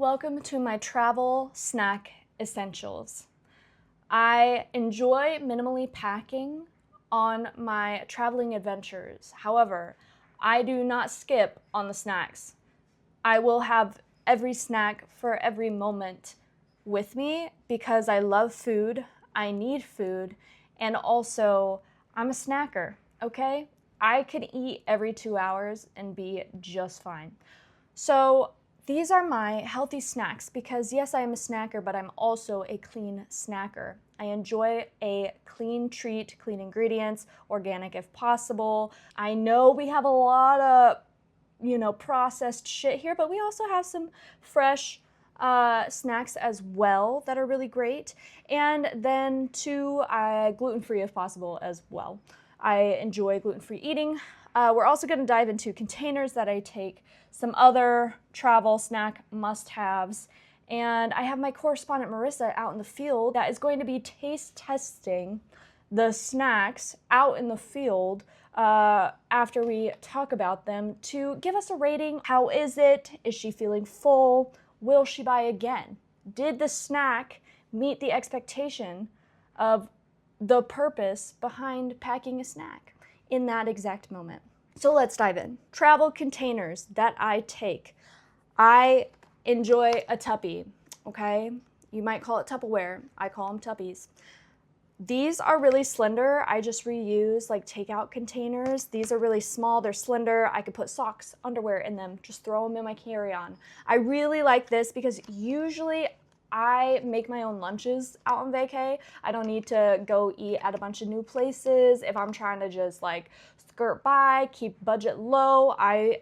Welcome to my travel snack essentials. I enjoy minimally packing on my traveling adventures. However, I do not skip on the snacks. I will have every snack for every moment with me because I love food, I need food, and also I'm a snacker, okay? I can eat every 2 hours and be just fine. So these are my healthy snacks because yes, I am a snacker, but I'm also a clean snacker. I enjoy a clean treat, clean ingredients, organic if possible. I know we have a lot of, processed shit here, but we also have some fresh snacks as well that are really great. And then gluten-free if possible as well. I enjoy gluten-free eating. We're also going to dive into containers that I take, some other travel snack must-haves, and I have my correspondent Marissa out in the field that is going to be taste testing the snacks out in the field after we talk about them to give us a rating. How is it? Is she feeling full? Will she buy again? Did the snack meet the expectation of the purpose behind packing a snack in that exact moment? So let's dive in. Travel containers that I take. I enjoy a tuppy, okay? You might call it Tupperware. I call them tuppies. These are really slender. I just reuse like takeout containers. These are really small. They're slender. I could put socks, underwear in them, just throw them in my carry-on. I really like this because usually I make my own lunches out on vacay. I don't need to go eat at a bunch of new places. If I'm trying to just like skirt by, keep budget low, I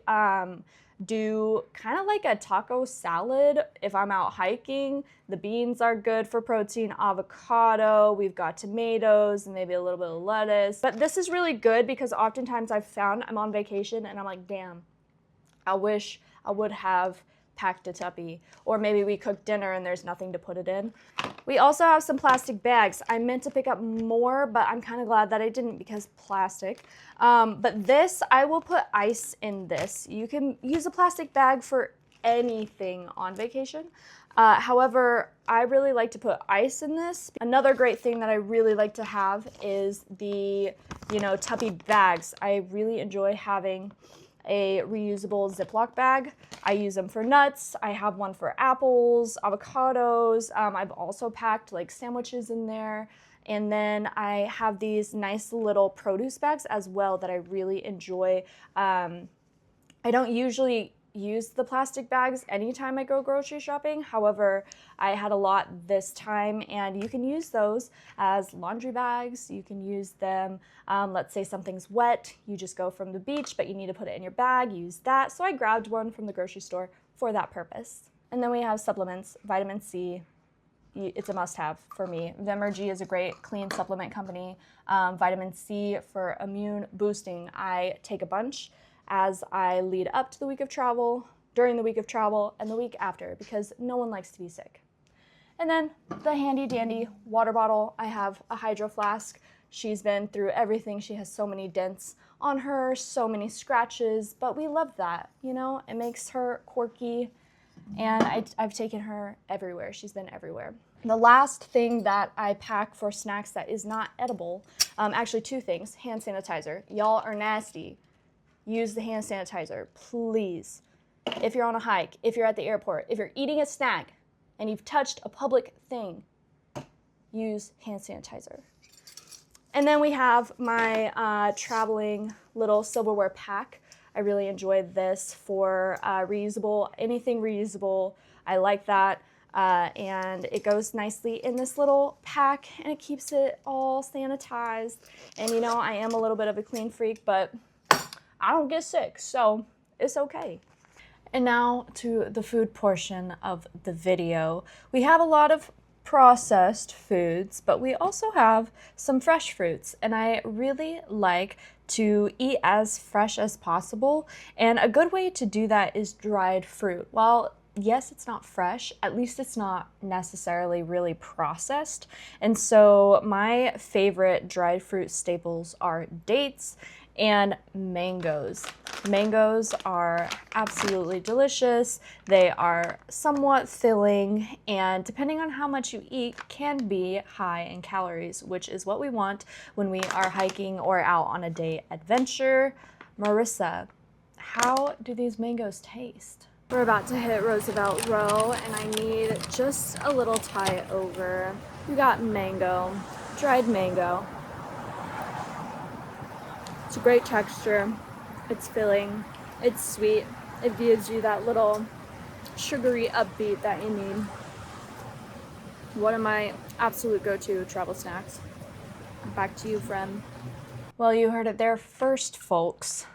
do kind of like a taco salad if I'm out hiking. The beans are good for protein, avocado, we've got tomatoes, and maybe a little bit of lettuce. But this is really good because oftentimes I've found I'm on vacation and I'm like, damn, I wish I would have packed a tuppy, or maybe we cooked dinner and there's nothing to put it in. We also have some plastic bags. I meant to pick up more, but I'm kind of glad that I didn't because plastic. But this, I will put ice in this. You can use a plastic bag for anything on vacation. However, I really like to put ice in this. Another great thing that I really like to have is the, tuppy bags. I really enjoy having a reusable Ziploc bag. I use them for nuts. I have one for apples, avocados. I've also packed like sandwiches in there. And then I have these nice little produce bags as well that I really enjoy. I don't usually use the plastic bags anytime I go grocery shopping. However, I had a lot this time, and you can use those as laundry bags. You can use them, let's say something's wet, you just go from the beach, but you need to put it in your bag, use that. So I grabbed one from the grocery store for that purpose. And then we have supplements, vitamin C. It's a must-have for me. Vimergy is a great clean supplement company. Vitamin C for immune boosting. I take a bunch as I lead up to the week of travel, during the week of travel, and the week after, because no one likes to be sick. And then the handy dandy water bottle. I have a hydro flask. She's been through everything. She has so many dents on her, so many scratches, but we love that, It makes her quirky, and I've taken her everywhere. She's been everywhere. The last thing that I pack for snacks that is not edible, actually two things, hand sanitizer. Y'all are nasty. Use the hand sanitizer, please. If you're on a hike, if you're at the airport, if you're eating a snack and you've touched a public thing, use hand sanitizer. And then we have my traveling little silverware pack. I really enjoy this for reusable, anything reusable. I like that. And it goes nicely in this little pack and it keeps it all sanitized. And I am a little bit of a clean freak, but I don't get sick, so it's okay. And now to the food portion of the video. We have a lot of processed foods, but we also have some fresh fruits, and I really like to eat as fresh as possible, and a good way to do that is dried fruit. Well, yes, it's not fresh, at least it's not necessarily really processed, and so my favorite dried fruit staples are dates and mangoes. Mangoes are absolutely delicious. They are somewhat filling, and depending on how much you eat, can be high in calories, which is what we want when we are hiking or out on a day adventure. Marissa, how do these mangoes taste? We're about to hit Roosevelt Row, and I need just a little tie over. We got mango, dried mango. It's a great texture. It's filling, it's sweet, it gives you that little sugary upbeat that you need. One of my absolute go-to travel snacks. Back to you, friend. Well, you heard it there first, folks.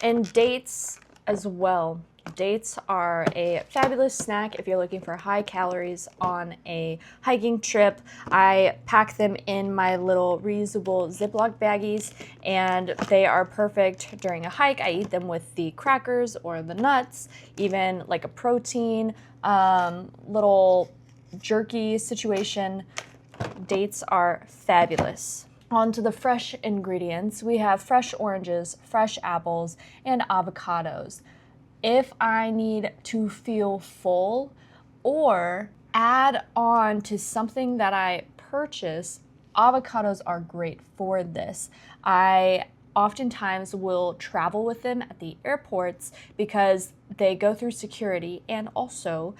And dates as well. Dates are a fabulous snack if you're looking for high calories on a hiking trip. I pack them in my little reusable Ziploc baggies, and they are perfect during a hike. I eat them with the crackers or the nuts, even like a protein, little jerky situation. Dates are fabulous. On to the fresh ingredients. We have fresh oranges, fresh apples, and avocados. If I need to feel full or add on to something that I purchase, avocados are great for this. I oftentimes will travel with them at the airports because they go through security, and also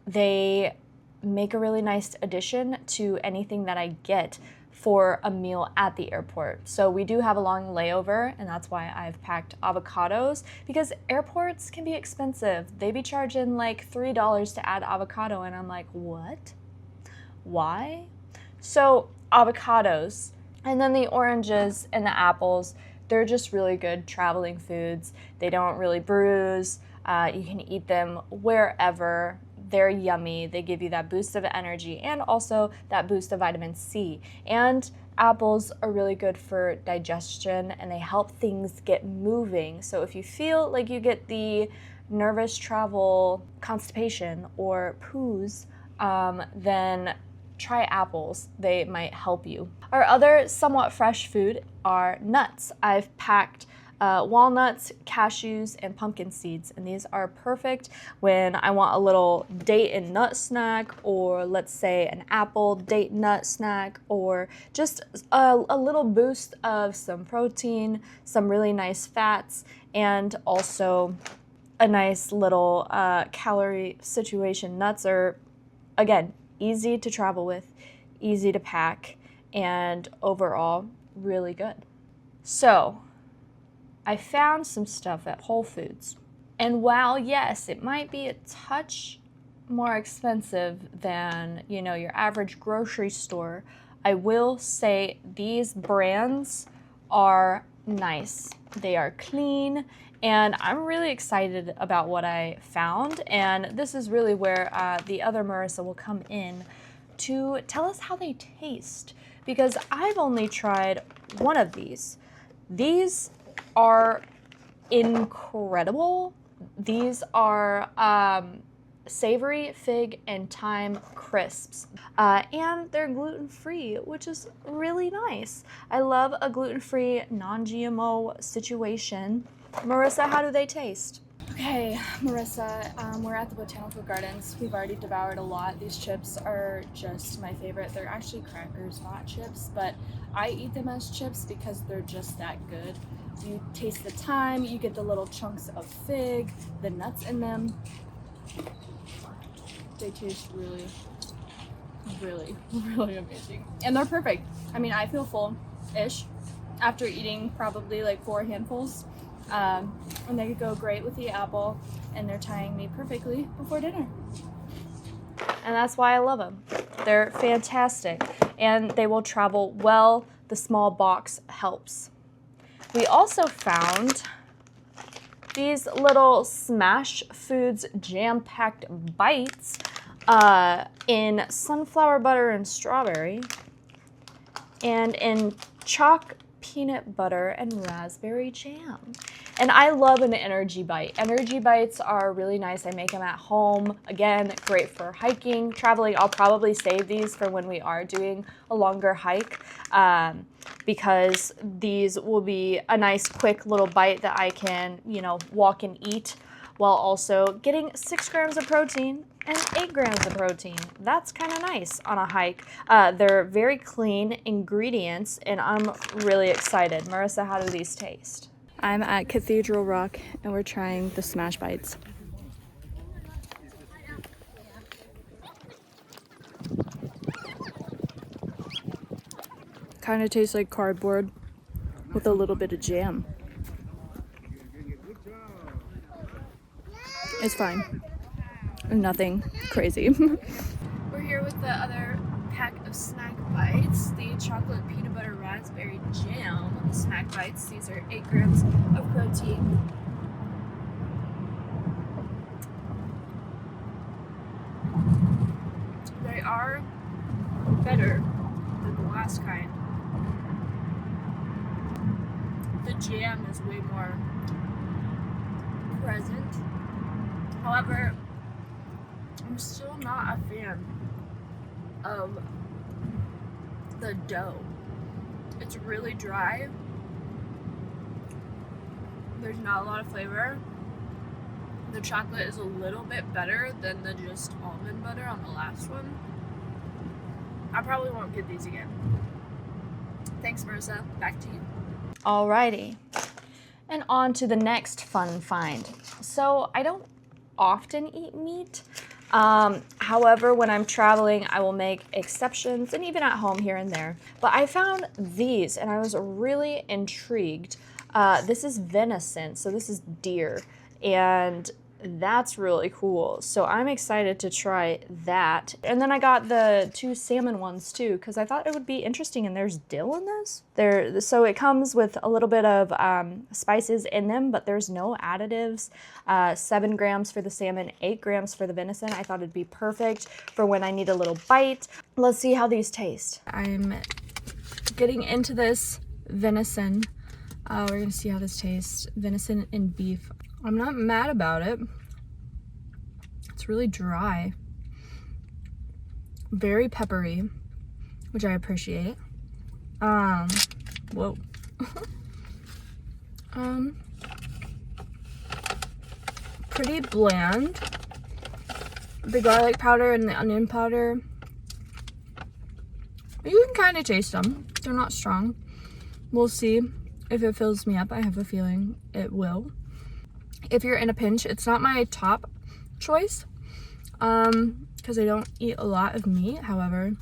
they make a really nice addition to anything that I get for a meal at the airport. So we do have a long layover, and that's why I've packed avocados, because airports can be expensive. They be charging like $3 to add avocado, and I'm like, what? Why? So avocados, and then the oranges and the apples, they're just really good traveling foods. They don't really bruise. You can eat them wherever. They're yummy. They give you that boost of energy and also that boost of vitamin C. And apples are really good for digestion, and they help things get moving. So if you feel like you get the nervous travel constipation or poos, then try apples. They might help you. Our other somewhat fresh food are nuts. I've packed walnuts, cashews, and pumpkin seeds, and these are perfect when I want a little date and nut snack, or let's say an apple date nut snack, or just a little boost of some protein, some really nice fats, and also a nice little calorie situation. Nuts are, again, easy to travel with, easy to pack, and overall really good. So I found some stuff at Whole Foods. And while, yes, it might be a touch more expensive than, your average grocery store, I will say these brands are nice. They are clean, and I'm really excited about what I found. And this is really where the other Marissa will come in to tell us how they taste, because I've only tried one of these. These are incredible. These are savory fig and thyme crisps, and they're gluten-free, which is really nice. I love a gluten-free, non-GMO situation. Marissa, how do they taste? Okay, Marissa, we're at the Botanical Gardens. We've already devoured a lot. These chips are just my favorite. They're actually crackers, not chips, but I eat them as chips because they're just that good. You taste the thyme, you get the little chunks of fig, the nuts in them. They taste really, really, really amazing. And they're perfect. I mean, I feel full-ish after eating probably like 4 handfuls. And they could go great with the apple, and they're tying me perfectly before dinner. And that's why I love them. They're fantastic, and they will travel well. The small box helps. We also found these little Smash Foods jam-packed bites in sunflower butter and strawberry, and in chalk peanut butter and raspberry jam. And I love an energy bite. Energy bites are really nice. I make them at home. Again, great for hiking, traveling. I'll probably save these for when we are doing a longer hike because these will be a nice quick little bite that I can, you know, walk and eat while also getting 6 grams of protein and 8 grams of protein. That's kind of nice on a hike. They're very clean ingredients and I'm really excited. Marissa, how do these taste? I'm at Cathedral Rock and we're trying the Smash Bites. Kind of tastes like cardboard with a little bit of jam. It's fine. Nothing crazy. We're here with the other pack of snack bites, the chocolate peanut butter raspberry jam snack bites. These are 8 grams of protein. They are better than the last kind. The jam is way more present. However, I'm still not a fan of the dough. It's really dry. There's not a lot of flavor. The chocolate is a little bit better than the just almond butter on the last one. I probably won't get these again. Thanks, Marissa. Back to you. Alrighty. And on to the next fun find. So I don't often eat meat. However, when I'm traveling, I will make exceptions and even at home here and there. But I found these and I was really intrigued. This is venison, so this is deer, and that's really cool. So I'm excited to try that. And then I got the 2 salmon ones too, because I thought it would be interesting, and there's dill in this. So it comes with a little bit of spices in them, but there's no additives. 7 grams for the salmon, 8 grams for the venison. I thought it'd be perfect for when I need a little bite. Let's see how these taste. I'm getting into this venison. We're gonna see how this tastes. Venison and beef. I'm not mad about it. It's really dry. Very peppery, which I appreciate. Whoa. Pretty bland. The garlic powder and the onion powder, you can kind of taste them. They're not strong. We'll see if it fills me up. I have a feeling it will. If you're in a pinch, it's not my top choice because I don't eat a lot of meat. However,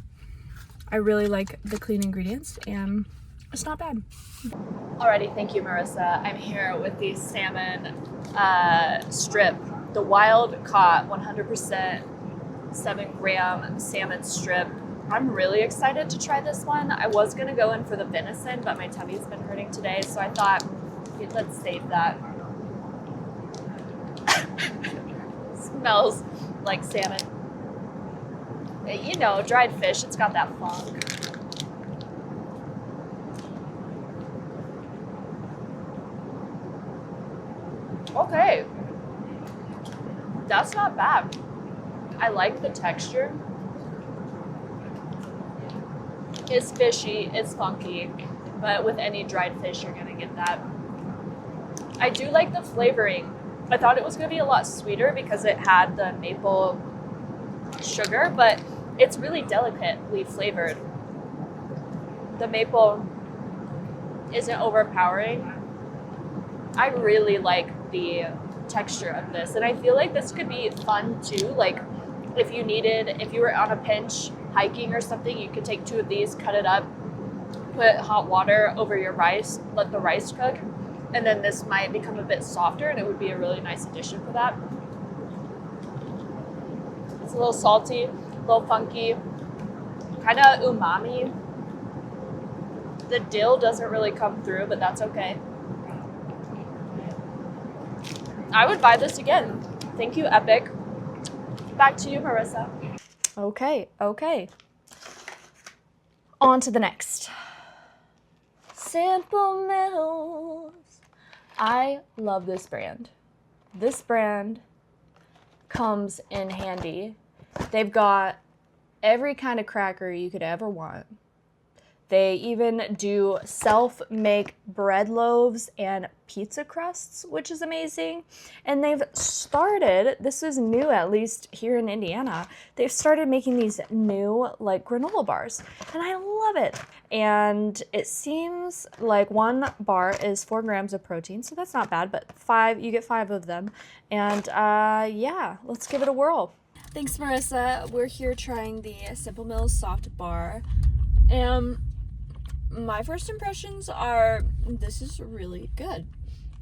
I really like the clean ingredients and it's not bad. Alrighty, thank you, Marissa. I'm here with the salmon strip, the wild caught 100% 7-gram salmon strip. I'm really excited to try this one. I was gonna go in for the venison, but my tummy's been hurting today, so I thought, let's save that. Smells like salmon. You know, dried fish, it's got that funk. Okay, that's not bad. I like the texture. It's fishy, it's funky, but with any dried fish, you're gonna get that. I do like the flavoring. I thought it was gonna be a lot sweeter because it had the maple sugar, but it's really delicately flavored. The maple isn't overpowering. I really like the texture of this, and I feel like this could be fun too. Like if you were on a pinch hiking or something, you could take 2 of these, cut it up, put hot water over your rice, let the rice cook, and then this might become a bit softer and it would be a really nice addition for that. It's a little salty, a little funky, kind of umami. The dill doesn't really come through, but that's okay. I would buy this again. Thank you, Epic. Back to you, Marissa. Okay. On to the next. Simple Mills. I love this brand. This brand comes in handy. They've got every kind of cracker you could ever want. They even do self-make bread loaves and pizza crusts, which is amazing. And they've started, this is new at least here in Indiana, they've started making these new like granola bars, and I love it. And it seems like one bar is 4 grams of protein, so that's not bad, but you get 5 of them. And yeah, let's give it a whirl. Thanks, Marissa. We're here trying the Simple Mills soft bar. And my first impressions are, this is really good.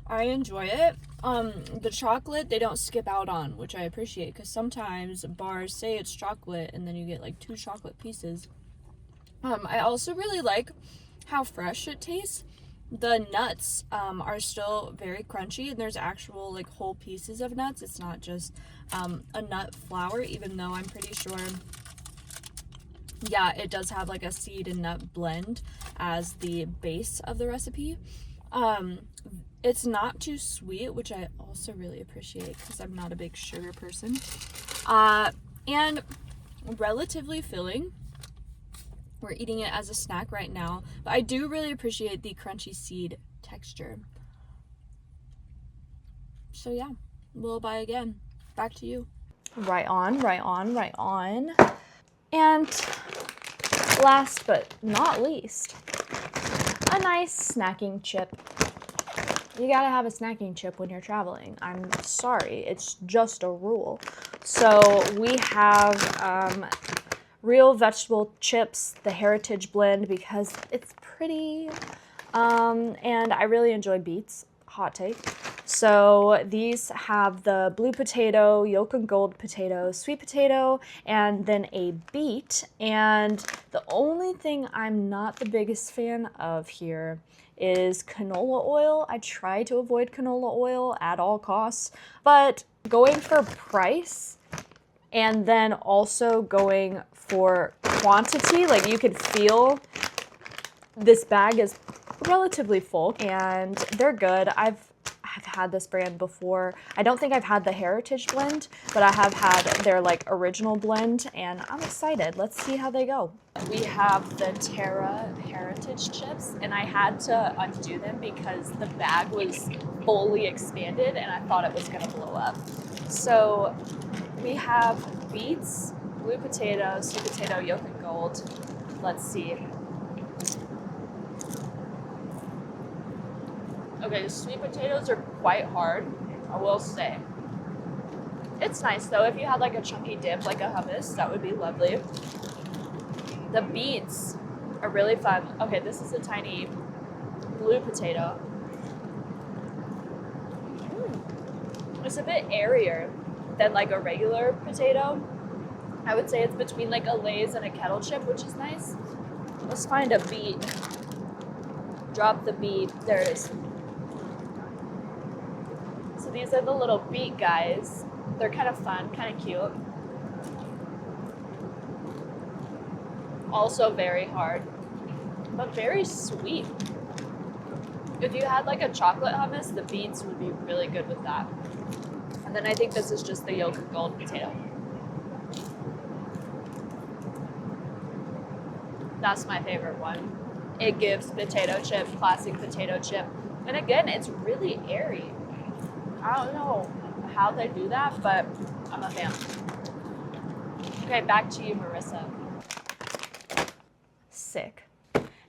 I enjoy it. The chocolate they don't skip out on, which I appreciate, because sometimes bars say it's chocolate and then you get like 2 chocolate pieces. I also really like how fresh it tastes. The nuts are still very crunchy, and there's actual like whole pieces of nuts. It's not just a nut flour, even though I'm pretty sure, yeah, it does have like a seed and nut blend as the base of the recipe. It's not too sweet, which I also really appreciate because I'm not a big sugar person. And relatively filling. We're eating it as a snack right now, but I do really appreciate the crunchy seed texture. So yeah, we'll buy again. Back to you. Right on, right on, right on. And last but not least, a nice snacking chip. You gotta have a snacking chip when you're traveling. I'm sorry, it's just a rule. So we have real vegetable chips, the Heritage blend, because it's pretty, and I really enjoy beets, hot take. So these have the blue potato, yolk and gold potato, sweet potato, and then a beet. And the only thing I'm not the biggest fan of here is canola oil. I try to avoid canola oil at all costs, but going for price and then also going for quantity, like you can feel this bag is relatively full and they're good. I've had this brand before. I don't think I've had the Heritage blend, but I have had their like original blend, and I'm excited. Let's see how they go. We have the Terra Heritage chips, and I had to undo them because the bag was fully expanded and I thought it was gonna blow up. So we have beets, blue potato, sweet potato, yolk and gold. Let's see. Okay, the sweet potatoes are quite hard, I will say. It's nice though, if you had like a chunky dip, like a hummus, that would be lovely. The beets are really fun. Okay, this is a tiny blue potato. It's a bit airier than like a regular potato. I would say it's between like a Lay's and a kettle chip, which is nice. Let's find a beet. Drop the beet. There it is. So these are the little beet guys. They're kind of fun, kind of cute. Also very hard, but very sweet. If you had like a chocolate hummus, the beets would be really good with that. And then I think this is just the yolk and gold potato. That's my favorite one. It gives potato chip, classic potato chip. And again, it's really airy. I don't know how they do that, but I'm a fan. Okay, back to you, Marissa. Sick.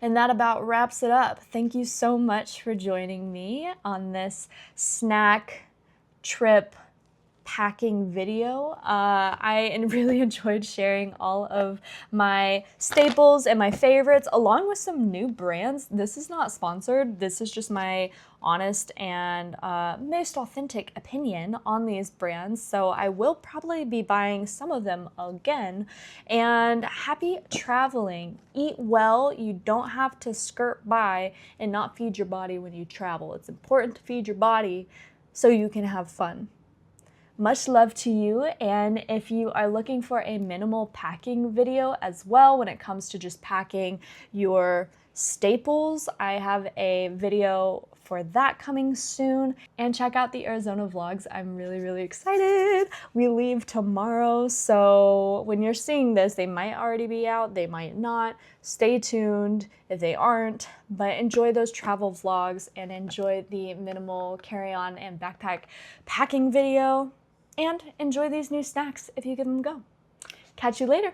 And that about wraps it up. Thank you so much for joining me on this snack trip packing video. I really enjoyed sharing all of my staples and my favorites along with some new brands. This is not sponsored. This is just my honest and most authentic opinion on these brands. So I will probably be buying some of them again. And happy traveling. Eat well. You don't have to skirt by and not feed your body when you travel. It's important to feed your body so you can have fun. Much love to you, and if you are looking for a minimal packing video as well when it comes to just packing your staples. I have a video for that coming soon. And check out the Arizona vlogs. I'm really, really excited. We leave tomorrow, so when you're seeing this, they might already be out, they might not. Stay tuned if they aren't, but enjoy those travel vlogs and enjoy the minimal carry-on and backpack packing video, and enjoy these new snacks if you give them a go. Catch you later.